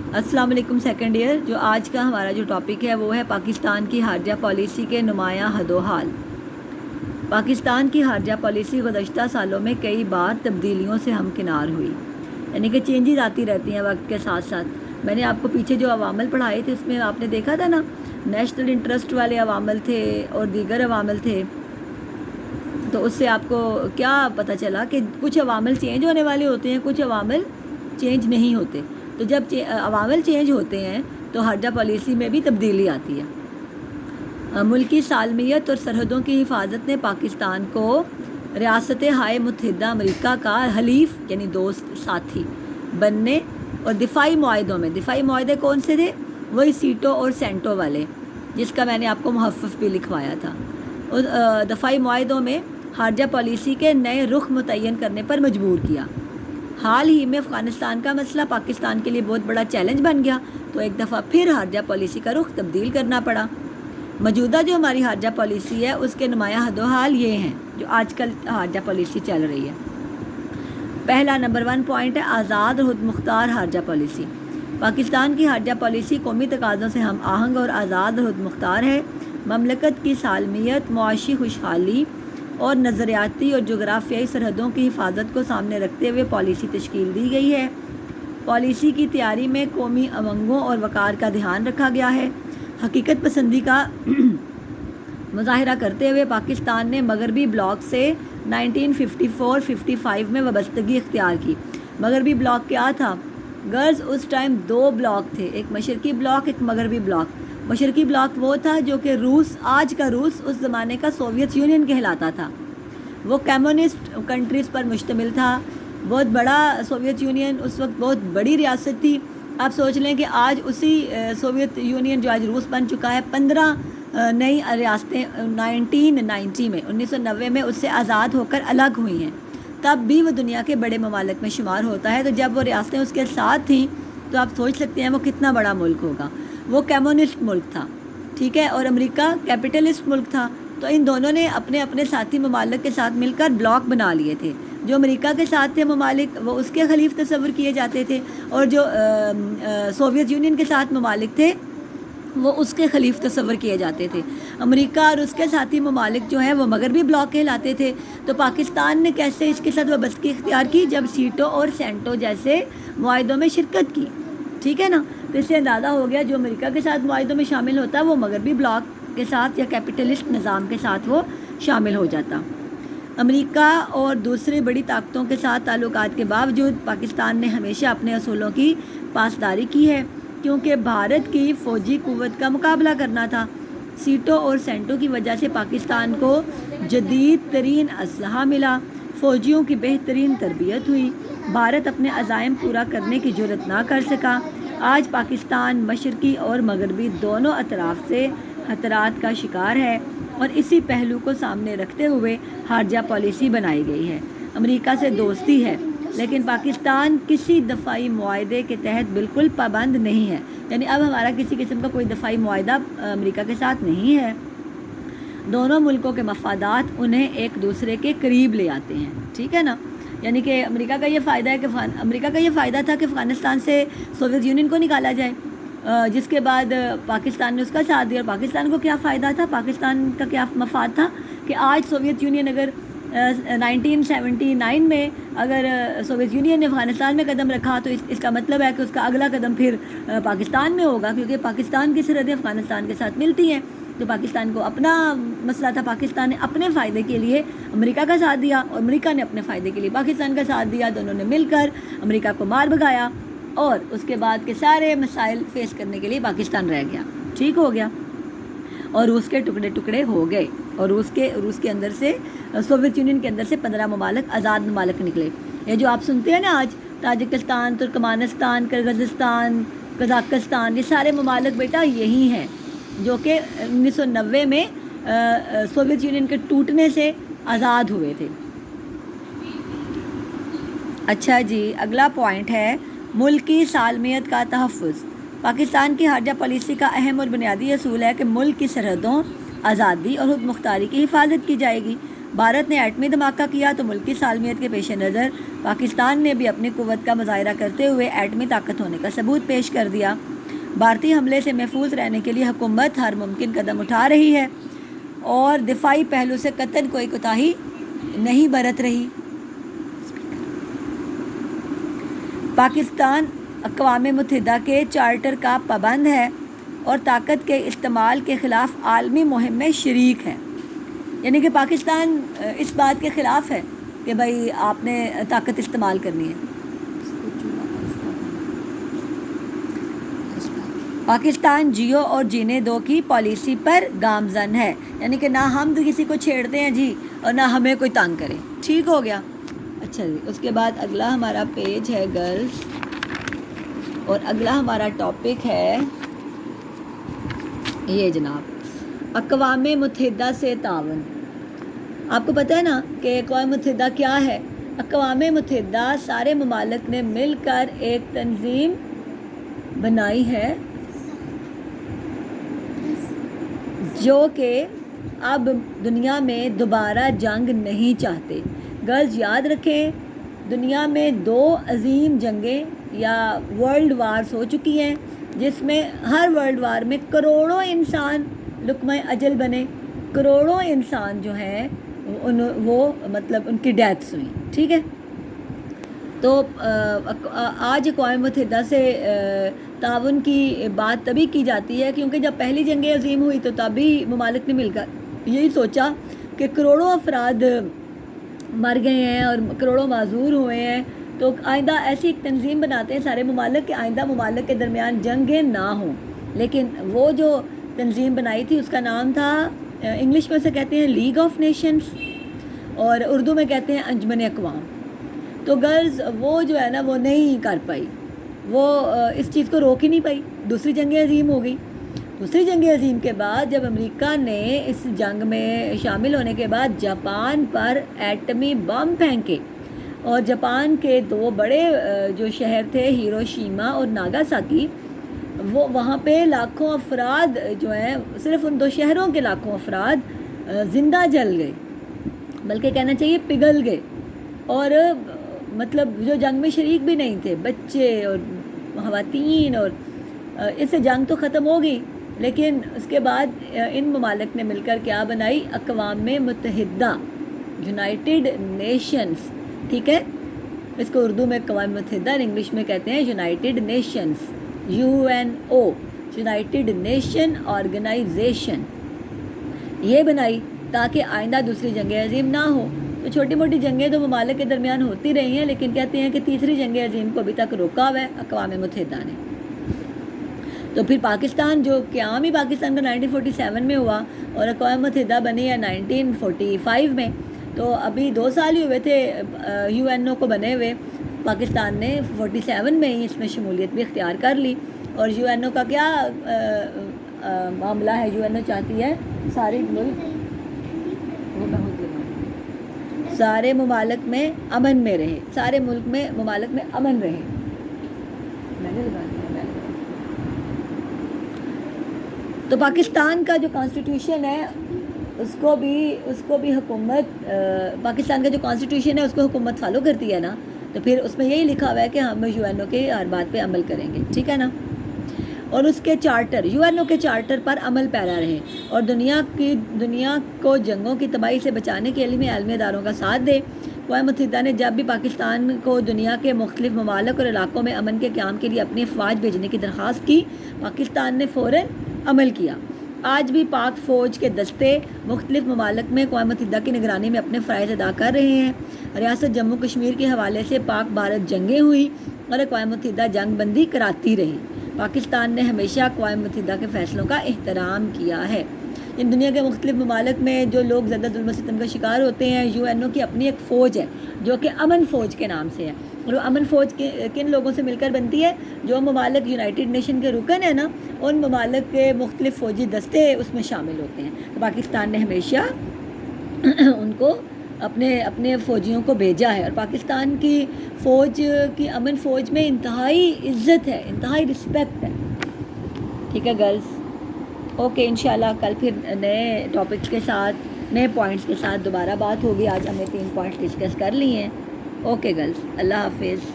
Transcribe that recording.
السلام علیکم second year. جو آج کا ہمارا جو ٹاپک ہے وہ ہے پاکستان کی خارجہ پالیسی کے نمایاں حد و حال. پاکستان کی خارجہ پالیسی گزشتہ سالوں میں کئی بار تبدیلیوں سے ہمکنار ہوئی، یعنی کہ چینجز آتی رہتی ہیں وقت کے ساتھ ساتھ. میں نے آپ کو پیچھے جو عوامل پڑھائے تھے اس میں آپ نے دیکھا تھا نا، نیشنل انٹرسٹ والے عوامل تھے اور دیگر عوامل تھے. تو اس سے آپ کو کیا پتہ چلا کہ کچھ عوامل چینج ہونے والے ہوتے ہیں، کچھ عوامل چینج نہیں ہوتے. تو جب عوامل چینج ہوتے ہیں تو خارجہ پالیسی میں بھی تبدیلی آتی ہے. ملکی سالمیت اور سرحدوں کی حفاظت نے پاکستان کو ریاست ہائے متحدہ امریکہ کا حلیف یعنی دوست ساتھی بننے اور دفاعی معاہدے کون سے تھے؟ وہی سیٹو اور سینٹو والے، جس کا میں نے آپ کو محفف بھی لکھوایا تھا. اور دفاعی معاہدوں میں خارجہ پالیسی کے نئے رخ متعین کرنے پر مجبور کیا. حال ہی میں افغانستان کا مسئلہ پاکستان کے لیے بہت بڑا چیلنج بن گیا، تو ایک دفعہ پھر خارجہ پالیسی کا رخ تبدیل کرنا پڑا. موجودہ جو ہماری خارجہ پالیسی ہے اس کے نمایاں حد و حال یہ ہیں جو آج کل خارجہ پالیسی چل رہی ہے. پہلا نمبر 1 پوائنٹ ہے آزاد اور خود مختار خارجہ پالیسی. پاکستان کی خارجہ پالیسی قومی تقاضوں سے ہم آہنگ اور آزاد اور خود مختار ہے. مملکت کی سالمیت، معاشی خوشحالی اور نظریاتی اور جغرافیائی سرحدوں کی حفاظت کو سامنے رکھتے ہوئے پالیسی تشکیل دی گئی ہے. پالیسی کی تیاری میں قومی امنگوں اور وقار کا دھیان رکھا گیا ہے. حقیقت پسندی کا مظاہرہ کرتے ہوئے پاکستان نے مغربی بلاک سے 1954-55 میں وابستگی اختیار کی. مغربی بلاک کیا تھا؟ غرض اس ٹائم 2 بلاک تھے، ایک مشرقی بلاک ایک مغربی بلاک. مشرقی بلاک وہ تھا جو کہ روس، آج کا روس، اس زمانے کا سوویت یونین کہلاتا تھا. وہ کمیونسٹ کنٹریز پر مشتمل تھا. بہت بڑا سوویت یونین اس وقت بہت بڑی ریاست تھی. آپ سوچ لیں کہ آج اسی سوویت یونین جو آج روس بن چکا ہے، 15 نئی ریاستیں 1990 میں اس سے آزاد ہو کر الگ ہوئی ہیں. تب بھی وہ دنیا کے بڑے ممالک میں شمار ہوتا ہے. تو جب وہ ریاستیں اس کے ساتھ تھیں تو آپ سوچ سکتے ہیں وہ کتنا بڑا ملک ہوگا. وہ کمیونسٹ ملک تھا، ٹھیک ہے، اور امریکہ کیپٹلسٹ ملک تھا. تو ان دونوں نے اپنے اپنے ساتھی ممالک کے ساتھ مل کر بلاک بنا لیے تھے. جو امریکہ کے ساتھ تھے ممالک وہ اس کے خلیف تصور کیے جاتے تھے، اور جو سوویت یونین کے ساتھ ممالک تھے وہ اس کے خلیف تصور کیے جاتے تھے. امریکہ اور اس کے ساتھی ممالک جو ہیں وہ مغربی بلاک کہلاتے تھے. تو پاکستان نے کیسے اس کے ساتھ وابستگی اختیار کی؟ جب سیٹو اور سینٹو جیسے معاہدوں میں شرکت کی، ٹھیک ہے نا. تو اس سے اندازہ ہو گیا جو امریکہ کے ساتھ معاہدوں میں شامل ہوتا ہے وہ مغربی بلاک کے ساتھ یا کیپٹلسٹ نظام کے ساتھ وہ شامل ہو جاتا. امریکہ اور دوسری بڑی طاقتوں کے ساتھ تعلقات کے باوجود پاکستان نے ہمیشہ اپنے اصولوں کی پاسداری کی ہے، کیونکہ بھارت کی فوجی قوت کا مقابلہ کرنا تھا. سیٹو اور سینٹو کی وجہ سے پاکستان کو جدید ترین اسلحہ ملا، فوجیوں کی بہترین تربیت ہوئی. بھارت اپنے عزائم پورا کرنے کی جرات نہ کر سکا. آج پاکستان مشرقی اور مغربی دونوں اطراف سے خطرات کا شکار ہے، اور اسی پہلو کو سامنے رکھتے ہوئے خارجہ پالیسی بنائی گئی ہے. امریکہ سے دوستی ہے لیکن پاکستان کسی دفاعی معاہدے کے تحت بالکل پابند نہیں ہے. یعنی اب ہمارا کسی قسم کا کوئی دفاعی معاہدہ امریکہ کے ساتھ نہیں ہے. دونوں ملکوں کے مفادات انہیں ایک دوسرے کے قریب لے آتے ہیں، ٹھیک ہے نا. یعنی کہ امریکہ کا یہ فائدہ ہے کہ امریکہ کا یہ فائدہ تھا کہ افغانستان سے سوویت یونین کو نکالا جائے، جس کے بعد پاکستان نے اس کا ساتھ دیا. اور پاکستان کو کیا فائدہ تھا؟ پاکستان کا کیا مفاد تھا کہ آج سوویت یونین اگر 1979 میں اگر سوویت یونین نے افغانستان میں قدم رکھا تو اس کا مطلب ہے کہ اس کا اگلا قدم پھر پاکستان میں ہوگا، کیونکہ پاکستان کی سرحدیں افغانستان کے ساتھ ملتی ہیں. تو پاکستان کو اپنا مسئلہ تھا، پاکستان نے اپنے فائدے کے لیے امریکہ کا ساتھ دیا اور امریکہ نے اپنے فائدے کے لیے پاکستان کا ساتھ دیا. دونوں نے مل کر امریکہ کو مار بھگایا اور اس کے بعد کے سارے مسائل فیس کرنے کے لیے پاکستان رہ گیا، ٹھیک ہو گیا. اور روس کے ٹکڑے ٹکڑے ہو گئے، اور روس کے اندر سے سوویت یونین کے اندر سے 15 ممالک آزاد ممالک نکلے. یہ جو آپ سنتے ہیں نا آج تاجکستان، ترکمانستان، کرغزستان، قزاقستان، یہ سارے ممالک بیٹا یہی ہیں جو کہ 1990 میں سوویت یونین کے ٹوٹنے سے آزاد ہوئے تھے. اچھا جی، اگلا پوائنٹ ہے ملک کی سالمیت کا تحفظ. پاکستان کی خارجہ پالیسی کا اہم اور بنیادی اصول ہے کہ ملک کی سرحدوں، آزادی اور خود مختاری کی حفاظت کی جائے گی. بھارت نے ایٹمی دھماکہ کیا تو ملک کی سالمیت کے پیش نظر پاکستان نے بھی اپنی قوت کا مظاہرہ کرتے ہوئے ایٹمی طاقت ہونے کا ثبوت پیش کر دیا۔ بھارتی حملے سے محفوظ رہنے کے لیے حکومت ہر ممکن قدم اٹھا رہی ہے اور دفاعی پہلو سے قطعاً کوئی کوتاہی نہیں برت رہی۔ پاکستان اقوام متحدہ کے چارٹر کا پابند ہے اور طاقت کے استعمال کے خلاف عالمی مہم میں شریک ہے۔ یعنی کہ پاکستان اس بات کے خلاف ہے کہ بھائی آپ نے طاقت استعمال کرنی ہے۔ پاکستان جیو اور جینے دو کی پالیسی پر گامزن ہے، یعنی کہ نہ ہم کسی کو چھیڑتے ہیں جی اور نہ ہمیں کوئی تنگ کرے۔ ٹھیک ہو گیا؟ اچھا جی، اس کے بعد اگلا ہمارا پیج ہے گرلز، اور اگلا ہمارا ٹاپک ہے یہ جناب، اقوام متحدہ سے تعاون۔ آپ کو پتہ ہے نا کہ اقوام متحدہ کیا ہے؟ اقوام متحدہ سارے ممالک نے مل کر ایک تنظیم بنائی ہے جو کہ اب دنیا میں دوبارہ جنگ نہیں چاہتے۔ گرلز یاد رکھیں، دنیا میں 2 عظیم جنگیں یا ورلڈ وارز ہو چکی ہیں، جس میں ہر ورلڈ وار میں کروڑوں انسان لقمہ اجل بنے، کروڑوں انسان جو ہیں وہ مطلب ان کی ڈیتھس ہوئیں۔ ٹھیک ہے؟ تو آج اقوام متحدہ سے تعاون کی بات تبھی کی جاتی ہے کیونکہ جب پہلی جنگ عظیم ہوئی تو تبھی ممالک نے مل کر یہی سوچا کہ کروڑوں افراد مر گئے ہیں اور کروڑوں معذور ہوئے ہیں، تو آئندہ ایسی ایک تنظیم بناتے ہیں سارے ممالک کہ آئندہ ممالک کے درمیان جنگیں نہ ہوں۔ لیکن وہ جو تنظیم بنائی تھی اس کا نام تھا، انگلش میں سے کہتے ہیں لیگ آف نیشنز اور اردو میں کہتے ہیں انجمن اقوام۔ تو گرلز وہ جو ہے نا وہ نہیں کر پائی، وہ اس چیز کو روک ہی نہیں پائی، دوسری جنگ عظیم ہو گئی۔ دوسری جنگ عظیم کے بعد جب امریکہ نے اس جنگ میں شامل ہونے کے بعد جاپان پر ایٹمی بم پھینکے اور جاپان کے 2 بڑے جو شہر تھے ہیروشیما اور ناگاساکی، وہ وہاں پہ لاکھوں افراد جو ہیں، صرف ان 2 شہروں کے لاکھوں افراد زندہ جل گئے، بلکہ کہنا چاہیے پگھل گئے، اور مطلب جو جنگ میں شریک بھی نہیں تھے، بچے اور خواتین، اور اس سے جنگ تو ختم ہو گئی۔ لیکن اس کے بعد ان ممالک نے مل کر کیا بنائی؟ اقوام متحدہ، یونائٹڈ نیشنز۔ ٹھیک ہے؟ اس کو اردو میں اقوام متحدہ اور انگلش میں کہتے ہیں United Nations, UNO، United Nation Organisation. یہ بنائی تاکہ آئندہ دوسری جنگ عظیم نہ ہو۔ تو چھوٹی موٹی جنگیں تو ممالک کے درمیان ہوتی رہی ہیں، لیکن کہتے ہیں کہ تیسری جنگ عظیم کو ابھی تک روکا ہوا ہے اقوام متحدہ نے۔ تو پھر پاکستان، جو قیام ہی پاکستان کا 1947 میں ہوا اور اقوام متحدہ بنی ہے 1945 میں، تو ابھی 2 سال ہی ہوئے تھے UNO کو بنے ہوئے۔ پاکستان نے 47 میں ہی اس میں شمولیت بھی اختیار کر لی، اور UNO کا کیا معاملہ ہے؟ UNO چاہتی ہے سارے ملک، سارے ممالک میں امن میں رہے، سارے ممالک میں امن رہے۔ تو پاکستان کا جو کانسٹیٹیوشن ہے اس کو بھی حکومت، پاکستان کا جو کانسٹیٹیوشن ہے اس کو حکومت فالو کرتی ہے نا، تو پھر اس میں یہی لکھا ہوا ہے کہ ہم UNO کے ہر بات پہ عمل کریں گے۔ ٹھیک ہے نا؟ اور اس کے چارٹر، UNO کے چارٹر پر عمل پیرا رہے اور دنیا کو جنگوں کی تباہی سے بچانے کے لیے عالمی اداروں کا ساتھ دے۔ اقوام متحدہ نے جب بھی پاکستان کو دنیا کے مختلف ممالک اور علاقوں میں امن کے قیام کے لیے اپنی افواج بھیجنے کی درخواست کی، پاکستان نے فوراً عمل کیا۔ آج بھی پاک فوج کے دستے مختلف ممالک میں اقوام متحدہ کی نگرانی میں اپنے فرائض ادا کر رہے ہیں۔ ریاست جموں کشمیر کے حوالے سے پاک بھارت جنگیں ہوئی اور اقوام متحدہ جنگ بندی کراتی رہی۔ پاکستان نے ہمیشہ اقوام متحدہ کے فیصلوں کا احترام کیا ہے۔ ان دنیا کے مختلف ممالک میں جو لوگ زیادہ ظلم و ستم کا شکار ہوتے ہیں، UNO کی اپنی ایک فوج ہے جو کہ امن فوج کے نام سے ہے، اور وہ امن فوج کن لوگوں سے مل کر بنتی ہے؟ جو ممالک یونائٹڈ نیشن کے رکن ہیں نا، ان ممالک کے مختلف فوجی دستے اس میں شامل ہوتے ہیں۔ تو پاکستان نے ہمیشہ ان کو اپنے فوجیوں کو بھیجا ہے، اور پاکستان کی فوج کی امن فوج میں انتہائی عزت ہے، انتہائی رسپیکٹ ہے۔ ٹھیک ہے گرلز؟ اوکے، انشاءاللہ کل پھر نئے ٹاپکس کے ساتھ نئے پوائنٹس کے ساتھ دوبارہ بات ہوگی. آج ہم نے 3 پوائنٹس ڈسکس کر لیے ہیں. اوکے گرلس, اللہ حافظ.